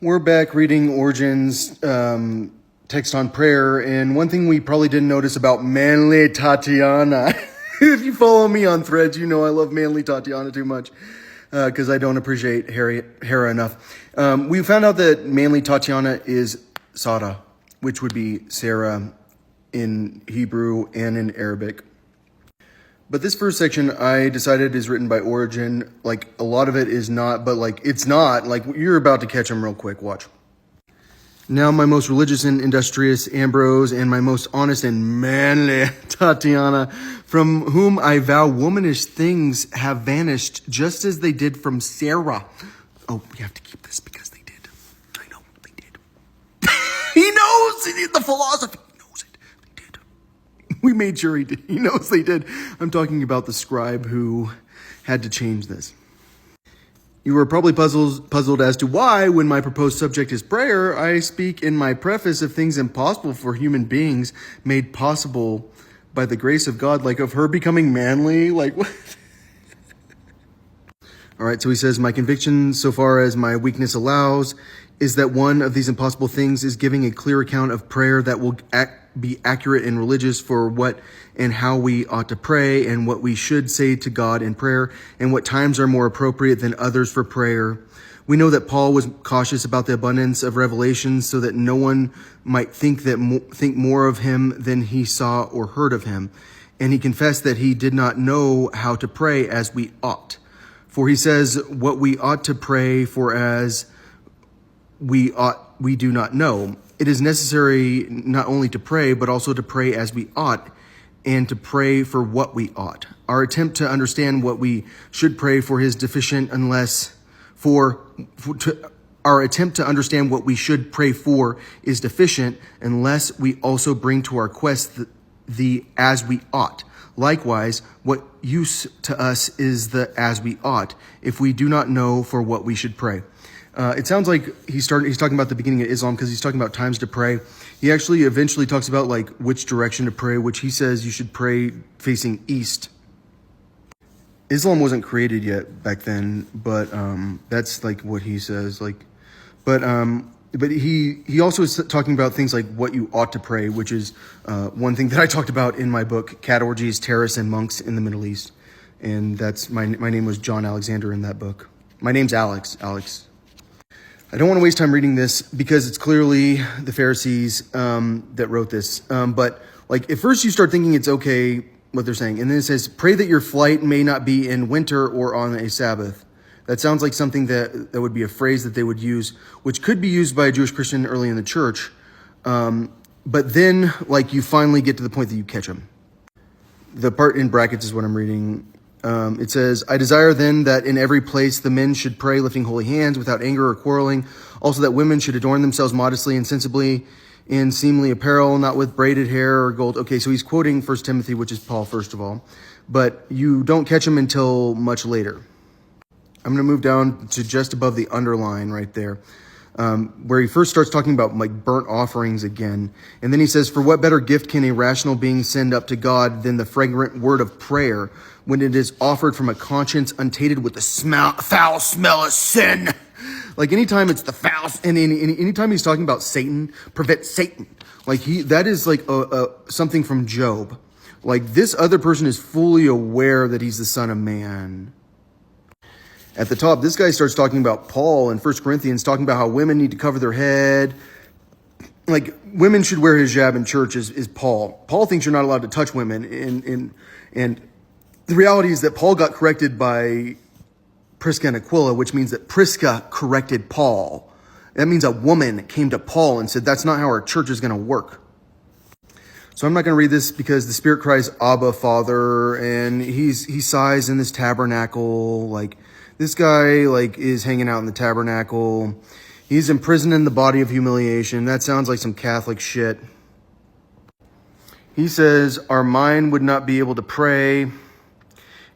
We're back reading Origen's text on prayer, and one thing we probably didn't notice about manly Tatiana, if you follow me on Threads, you know I love manly Tatiana too much, because I don't appreciate Hera enough. We found out that manly Tatiana is Sarah, which would be Sarah in Hebrew and in Arabic. But this first section, I decided, is written by Origen. Like, a lot of it is not, but like, it's not. Like, you're about to catch him real quick. Watch. Now my most religious and industrious Ambrose, and my most honest and manly Tatiana, from whom I vow womanish things have vanished, just as they did from Sarah. Oh, we have to keep this because they did. I know, they did. He knows the philosophy. We made sure he did. He knows they did. I'm talking about the scribe who had to change this. You were probably puzzled as to why, when my proposed subject is prayer, I speak in my preface of things impossible for human beings made possible by the grace of God, like of her becoming manly. Like, what? All right, so he says, my conviction, so far as my weakness allows, is that one of these impossible things is giving a clear account of prayer that will be accurate and religious for what and how we ought to pray, and what we should say to God in prayer, and what times are more appropriate than others for prayer. We know that Paul was cautious about the abundance of revelations, so that no one might think more of him than he saw or heard of him. And he confessed that he did not know how to pray as we ought. For he says, what we ought to pray for as we do not know. It is necessary not only to pray, but also to pray as we ought, and to pray for what we ought. Our attempt to understand what we should pray for is deficient our attempt to understand what we should pray for is deficient unless we also bring to our quest the as we ought. Likewise, what use to us is the as we ought, if we do not know for what we should pray. It sounds like he's talking about the beginning of Islam, because he's talking about times to pray. He actually eventually talks about like which direction to pray, which he says you should pray facing east. Islam wasn't created yet back then, but that's like what he says. But he also is talking about things like what you ought to pray, which is one thing that I talked about in my book, Cat Orgies, Terrorists, and Monks in the Middle East. And that's my name was John Alexander in that book. My name's Alex. I don't want to waste time reading this because it's clearly the Pharisees that wrote this. But like at first you start thinking it's okay what they're saying. And then it says, pray that your flight may not be in winter or on a Sabbath. That sounds like something that would be a phrase that they would use, which could be used by a Jewish Christian early in the church. But then like you finally get to the point that you catch them. The part in brackets is what I'm reading. It says, I desire then that in every place the men should pray lifting holy hands without anger or quarreling. Also that women should adorn themselves modestly and sensibly in seemly apparel, not with braided hair or gold. Okay, so he's quoting 1 Timothy, which is Paul, first of all. But you don't catch him until much later. I'm going to move down to just above the underline right there, where he first starts talking about like burnt offerings again. And then he says, for what better gift can a rational being send up to God than the fragrant word of prayer, when it is offered from a conscience untainted with the foul smell of sin? Like anytime it's the foul, and anytime he's talking about Satan, prevent Satan. Like that is like something from Job. Like this other person is fully aware that he's the Son of Man. At the top, this guy starts talking about Paul in 1 Corinthians, talking about how women need to cover their head. Like women should wear hijab in church is Paul. Paul thinks you're not allowed to touch women. And the reality is that Paul got corrected by Prisca and Aquila, which means that Prisca corrected Paul. That means a woman came to Paul and said, that's not how our church is going to work. So I'm not going to read this because the Spirit cries, Abba, Father, and he sighs in this tabernacle. Like this guy like is hanging out in the tabernacle. He's imprisoned in the body of humiliation. That sounds like some Catholic shit. He says, our mind would not be able to pray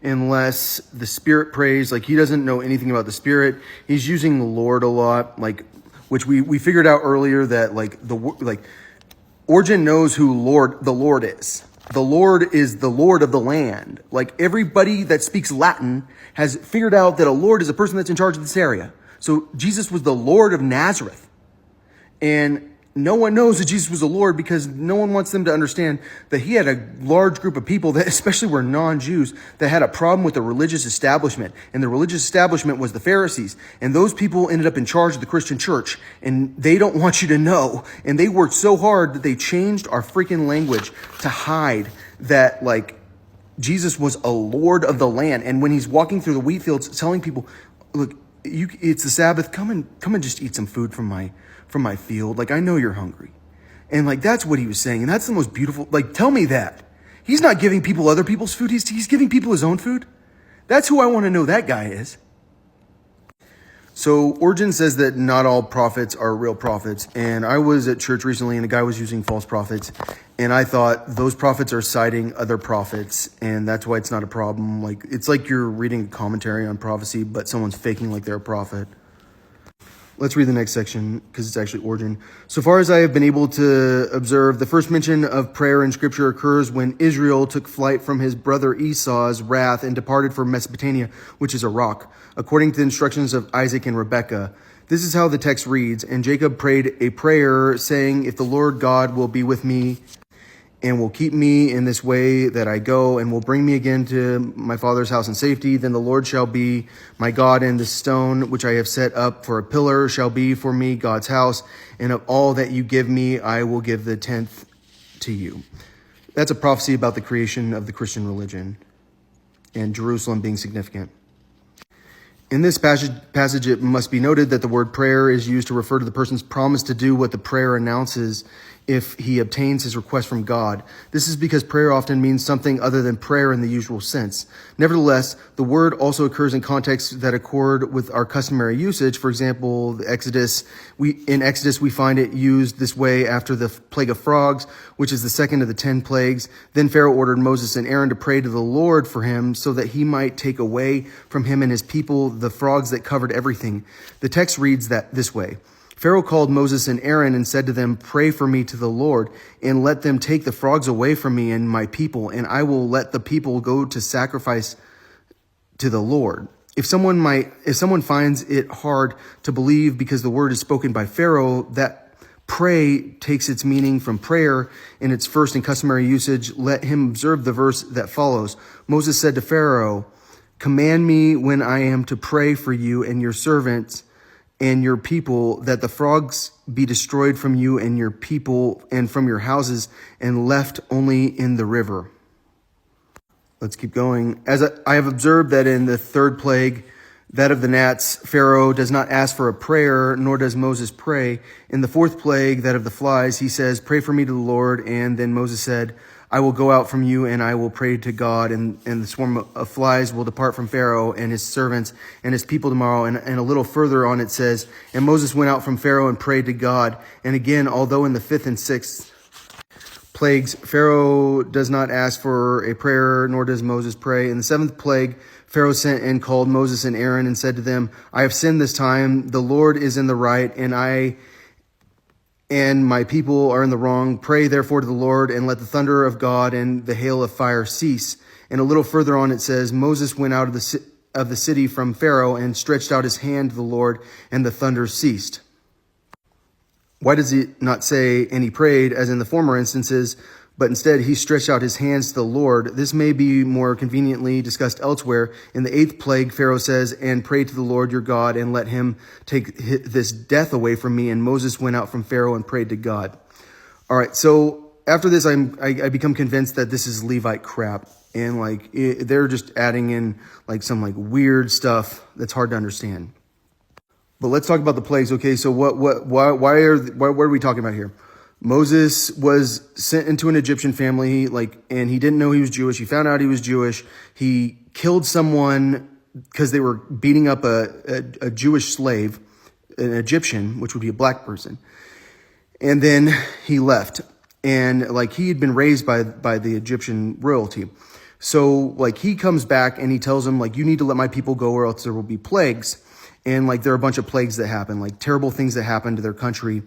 unless the Spirit prays. Like he doesn't know anything about the Spirit. He's using the Lord a lot, like which we figured out earlier that like Origen knows who the Lord is. The Lord is the Lord of the land. Like everybody that speaks Latin has figured out that a Lord is a person that's in charge of this area. So Jesus was the Lord of Nazareth. And no one knows that Jesus was the Lord because no one wants them to understand that he had a large group of people that especially were non-Jews that had a problem with the religious establishment. And the religious establishment was the Pharisees. And those people ended up in charge of the Christian church. And they don't want you to know. And they worked so hard that they changed our freaking language to hide that, like, Jesus was a Lord of the land. And when he's walking through the wheat fields telling people, look, it's the Sabbath, come and just eat some food from my field. Like, I know you're hungry. And like, that's what he was saying. And that's the most beautiful, like, tell me that. He's not giving people other people's food. He's giving people his own food. That's who I want to know that guy is. So Origen says that not all prophets are real prophets. And I was at church recently and a guy was using false prophets. And I thought those prophets are citing other prophets. And that's why it's not a problem. Like, it's like you're reading a commentary on prophecy, but someone's faking like they're a prophet. Let's read the next section because it's actually Origen. So far as I have been able to observe, the first mention of prayer in Scripture occurs when Israel took flight from his brother Esau's wrath and departed for Mesopotamia, which is Iraq, according to the instructions of Isaac and Rebekah. This is how the text reads, and Jacob prayed a prayer saying, if the Lord God will be with me and will keep me in this way that I go, and will bring me again to my father's house in safety, then the Lord shall be my God, and the stone which I have set up for a pillar shall be for me God's house, and of all that you give me, I will give the 10th to you. That's a prophecy about the creation of the Christian religion and Jerusalem being significant. In this passage, it must be noted that the word prayer is used to refer to the person's promise to do what the prayer announces if he obtains his request from God. This is because prayer often means something other than prayer in the usual sense. Nevertheless, the word also occurs in contexts that accord with our customary usage. For example, in Exodus, we find it used this way after the plague of frogs, which is the second of the 10 plagues. Then Pharaoh ordered Moses and Aaron to pray to the Lord for him so that he might take away from him and his people the frogs that covered everything. The text reads that this way. Pharaoh called Moses and Aaron and said to them, pray for me to the Lord, and let them take the frogs away from me and my people, and I will let the people go to sacrifice to the Lord. If someone finds it hard to believe because the word is spoken by Pharaoh, that pray takes its meaning from prayer in its first and customary usage, let him observe the verse that follows. Moses said to Pharaoh, command me when I am to pray for you and your servants and your people, that the frogs be destroyed from you and your people and from your houses, and left only in the river. Let's keep going. As I have observed that in the third plague, that of the gnats, Pharaoh does not ask for a prayer, nor does Moses pray. In the fourth plague, that of the flies, he says, pray for me to the Lord. And then Moses said, I will go out from you and I will pray to God, and the swarm of flies will depart from Pharaoh and his servants and his people tomorrow. And a little further on it says, and Moses went out from Pharaoh and prayed to God. And again, although in the fifth and sixth plagues, Pharaoh does not ask for a prayer, nor does Moses pray. In the seventh plague, Pharaoh sent and called Moses and Aaron and said to them, I have sinned this time. The Lord is in the right, and I and my people are in the wrong. Pray therefore to the Lord, and let the thunder of God and the hail of fire cease. And a little further on it says, Moses went out of the city from Pharaoh and stretched out his hand to the Lord, and the thunder ceased. Why does he not say, and he prayed, as in the former instances, but instead he stretched out his hands to the Lord? This may be more conveniently discussed elsewhere. In the eighth plague, Pharaoh says, and pray to the Lord your God, and let him take this death away from me. And Moses went out from Pharaoh and prayed to God. All right, so after this, I become convinced that this is Levite crap. And they're just adding in some weird stuff that's hard to understand. But let's talk about the plagues. Okay, so why are we talking about here? Moses was sent into an Egyptian family, and he didn't know he was Jewish. He found out he was Jewish. He killed someone because they were beating up a Jewish slave, an Egyptian, which would be a black person. And then he left. And he had been raised by the Egyptian royalty. So he comes back and he tells them, you need to let my people go or else there will be plagues. And there are a bunch of plagues that happen, terrible things that happen to their country,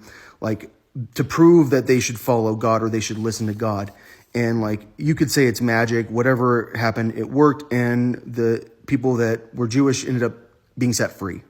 to prove that they should follow God or they should listen to God. And you could say it's magic, whatever happened, it worked. And the people that were Jewish ended up being set free.